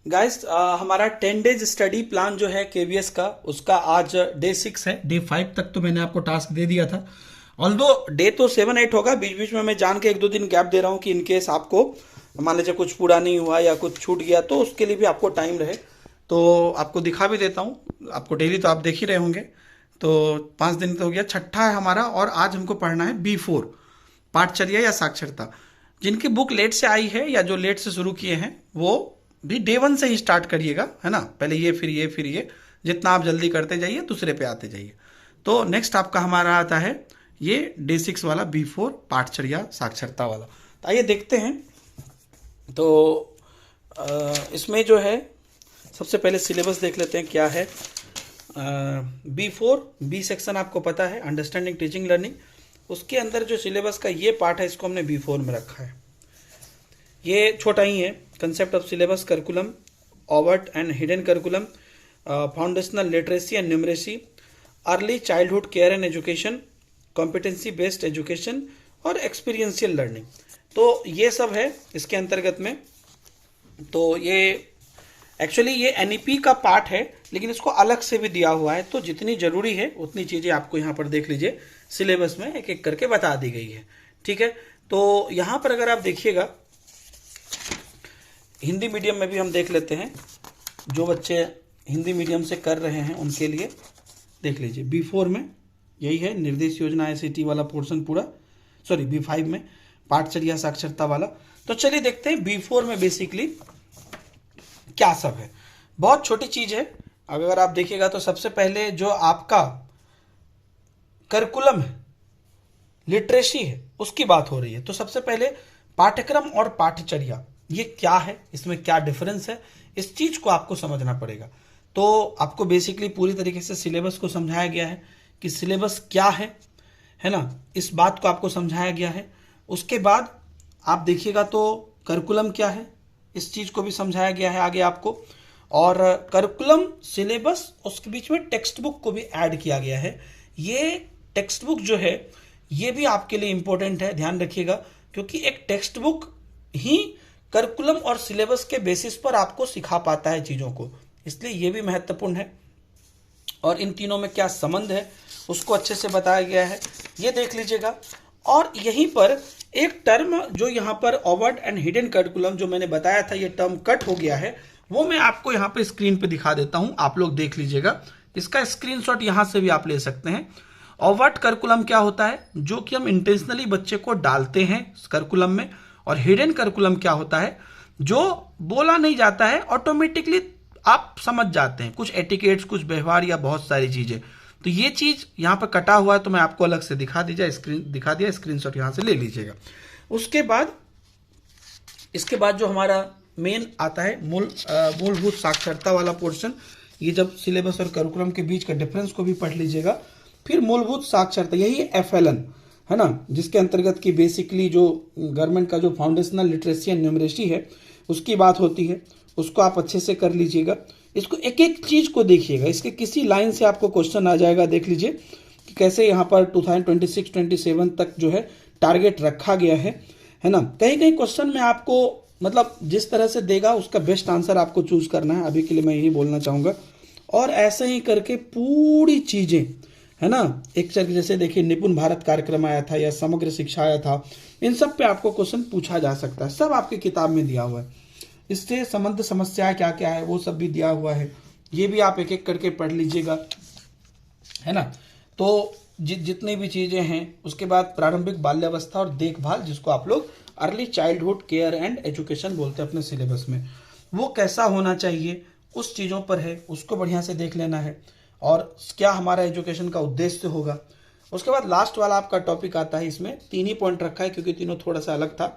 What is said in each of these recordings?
Guys हमारा 10 days study plan जो है केवीएस का, उसका आज डे 6 है। डे 5 तक तो मैंने आपको टास्क दे दिया था। ऑल्दो डे तो 7-8 होगा, बीच बीच में मैं जान के 1-2 दिन गैप दे रहा हूँ कि इनकेस आपको मान लीजिए कुछ पूरा नहीं हुआ या कुछ छूट गया तो उसके लिए भी आपको टाइम रहे। तो आपको दिखा भी देता हूँ, आपको डेली तो आप देख ही रहे होंगे। तो 5 दिन तो हो गया, छठा है हमारा। और आज हमको पढ़ना है B4 पाठचर्या या साक्षरता। जिनकी बुक लेट से आई है या जो लेट से शुरू किए हैं वो भी डे 1 से ही स्टार्ट करिएगा, है ना। पहले ये फिर ये फिर ये, जितना आप जल्दी करते जाइए दूसरे पे आते जाइए। तो नेक्स्ट आपका हमारा आता है ये डे 6 वाला B4 पाठचर्या साक्षरता वाला। तो आइए देखते हैं। तो इसमें जो है सबसे पहले सिलेबस देख लेते हैं क्या है। B4 बी सेक्शन आपको पता है, अंडरस्टैंडिंग टीचिंग लर्निंग। उसके अंदर जो सिलेबस का ये पार्ट है इसको हमने B4 में रखा है। ये छोटा ही है। Concept of syllabus, curriculum, overt and hidden curriculum, foundational literacy and numeracy, early childhood care and education, competency based education और एक्सपीरियंशियल लर्निंग। तो ये सब है इसके अंतर्गत में। तो ये एक्चुअली ये एनईपी का पार्ट है, लेकिन इसको अलग से भी दिया हुआ है। तो जितनी जरूरी है उतनी चीजें आपको यहाँ पर देख लीजिए, सिलेबस में एक एक करके बता दी गई है। ठीक है, तो यहाँ पर अगर आप देखिएगा हिंदी मीडियम में भी हम देख लेते हैं। जो बच्चे हिंदी मीडियम से कर रहे हैं उनके लिए देख लीजिए। B4 में यही है, निर्देश योजना ICT वाला पोर्शन पूरा। सॉरी, B5 में पाठचर्या साक्षरता वाला। तो चलिए देखते हैं B4 में बेसिकली क्या सब है। बहुत छोटी चीज है। अगर आप देखिएगा तो सबसे पहले जो आपका करिकुलम है, लिटरेसी है, उसकी बात हो रही है। तो सबसे पहले पाठ्यक्रम और पाठचर्या ये क्या है, इसमें क्या डिफरेंस है, इस चीज को आपको समझना पड़ेगा। तो आपको बेसिकली पूरी तरीके से सिलेबस को समझाया गया है कि सिलेबस क्या है ना, इस बात को आपको समझाया गया है। उसके बाद आप देखिएगा तो करिकुलम क्या है, इस चीज को भी समझाया गया है आगे आपको। और करिकुलम, सिलेबस, उसके बीच में टेक्स्ट बुक को भी ऐड किया गया है। ये टेक्स्ट बुक जो है ये भी आपके लिए इंपॉर्टेंट है, ध्यान रखिएगा, क्योंकि एक टेक्स्ट बुक ही करिकुलम और सिलेबस के बेसिस पर आपको सिखा पाता है चीजों को, इसलिए ये भी महत्वपूर्ण है। और इन तीनों में क्या संबंध है उसको अच्छे से बताया गया है, ये देख लीजिएगा। और यहीं पर एक टर्म जो यहाँ पर ओवर्ट एंड हिडन करिकुलम जो मैंने बताया था, ये टर्म कट हो गया है, वो मैं आपको यहाँ पे स्क्रीन पे दिखा देता हूँ, आप लोग देख लीजिएगा। इसका स्क्रीनशॉट यहाँ से भी आप ले सकते हैं। ओवर्ट करिकुलम क्या होता है, जो कि हम इंटेंशनली बच्चे को डालते हैं करिकुलम में। और हिडन करिकुलम क्या होता है, जो बोला नहीं जाता है, ऑटोमेटिकली आप समझ जाते हैं, कुछ एटिकेट्स, कुछ व्यवहार या बहुत सारी चीजें। तो ये चीज यहाँ पर कटा हुआ है, तो मैं आपको अलग से दिखा दिया, स्क्रीनशॉट यहाँ से ले लीजिएगा। उसके बाद इसके बाद जो हमारा मेन आता है मूलभूत साक्षरता वाला पोर्शन। ये जब सिलेबस और करिकुलम के बीच का डिफरेंस को भी पढ़ लीजिएगा। फिर मूलभूत साक्षरता, यही FLN है ना, जिसके अंतर्गत की बेसिकली जो गवर्नमेंट का जो फाउंडेशनल लिटरेसी एंड न्यूमरेसी है उसकी बात होती है, उसको आप अच्छे से कर लीजिएगा। इसको एक एक चीज को देखिएगा, इसके किसी लाइन से आपको क्वेश्चन आ जाएगा। देख लीजिए कि कैसे यहाँ पर 2026-27 तक जो है टारगेट रखा गया है ना। कहीं कहीं क्वेश्चन में आपको मतलब जिस तरह से देगा उसका बेस्ट आंसर आपको चूज करना है, अभी के लिए मैं यही बोलना चाहूंगा। और ऐसे ही करके पूरी चीजें, है ना, एक जैसे देखिए निपुण भारत कार्यक्रम आया था या समग्र शिक्षा आया था, इन सब पे आपको क्वेश्चन पूछा जा सकता है, सब आपकी किताब में दिया हुआ है। इससे संबंध समस्याएं क्या क्या है वो सब भी दिया हुआ है, ये भी आप एक एक करके पढ़ लीजिएगा, है ना। तो जितनी भी चीजें हैं, उसके बाद प्रारंभिक बाल्यावस्था और देखभाल, जिसको आप लोग early childhood care and education बोलते हैं अपने सिलेबस में, वो कैसा होना चाहिए उस चीजों पर है, उसको बढ़िया से देख लेना है। और क्या हमारा एजुकेशन का उद्देश्य होगा। उसके बाद लास्ट वाला आपका टॉपिक आता है, इसमें 3 ही पॉइंट रखा है क्योंकि तीनों थोड़ा सा अलग था,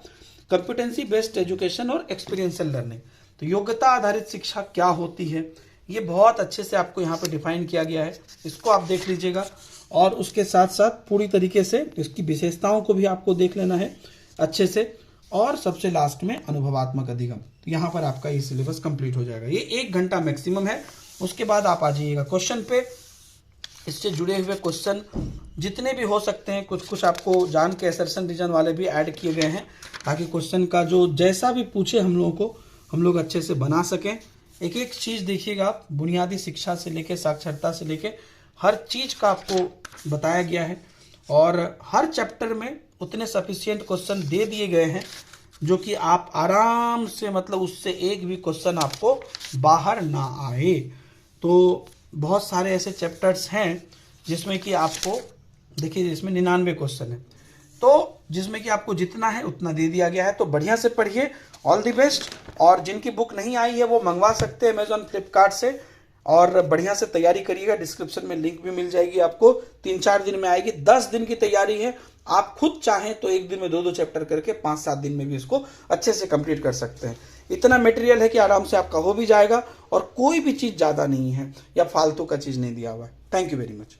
कॉम्पिटेंसी बेस्ड एजुकेशन और एक्सपीरियंशियल लर्निंग। तो योग्यता आधारित शिक्षा क्या होती है, ये बहुत अच्छे से आपको यहाँ पे डिफाइन किया गया है, इसको आप देख लीजिएगा। और उसके साथ साथ पूरी तरीके से इसकी विशेषताओं को भी आपको देख लेना है अच्छे से। और सबसे लास्ट में अनुभवात्मक अधिगम। तो यहाँ पर आपका ये सिलेबस कंप्लीट हो जाएगा। ये 1 घंटा मैक्सिमम है। उसके बाद आप आ जाइएगा क्वेश्चन पे। इससे जुड़े हुए क्वेश्चन जितने भी हो सकते हैं, कुछ कुछ आपको जान के असर्शन रीजन वाले भी ऐड किए गए हैं, ताकि क्वेश्चन का जो जैसा भी पूछे हम लोगों को, हम लोग अच्छे से बना सकें, एक एक चीज देखिएगा आप, बुनियादी शिक्षा से लेके साक्षरता से लेके हर चीज का आपको बताया गया है। और हर चैप्टर में उतने सफिशिएंट क्वेश्चन दे दिए गए हैं जो कि आप आराम से, मतलब उससे एक भी क्वेश्चन आपको बाहर ना आए। तो बहुत सारे ऐसे चैप्टर्स हैं जिसमें कि आपको देखिए, इसमें 99 क्वेश्चन है, तो जिसमें कि आपको जितना है उतना दे दिया गया है। तो बढ़िया से पढ़िए, ऑल द बेस्ट। और जिनकी बुक नहीं आई है वो मंगवा सकते हैं अमेजॉन, फ्लिपकार्ट से, और बढ़िया से तैयारी करिएगा। डिस्क्रिप्शन में लिंक भी मिल जाएगी आपको, 3-4 दिन में आएगी। 10 दिन की तैयारी है, आप खुद चाहें तो एक दिन में 2-2 चैप्टर करके 5-7 दिन में भी इसको अच्छे से कंप्लीट कर सकते हैं। इतना मटेरियल है कि आराम से आपका हो भी जाएगा, और कोई भी चीज़ ज़्यादा नहीं है या फालतू का चीज़ नहीं दिया हुआ है। Thank you very much.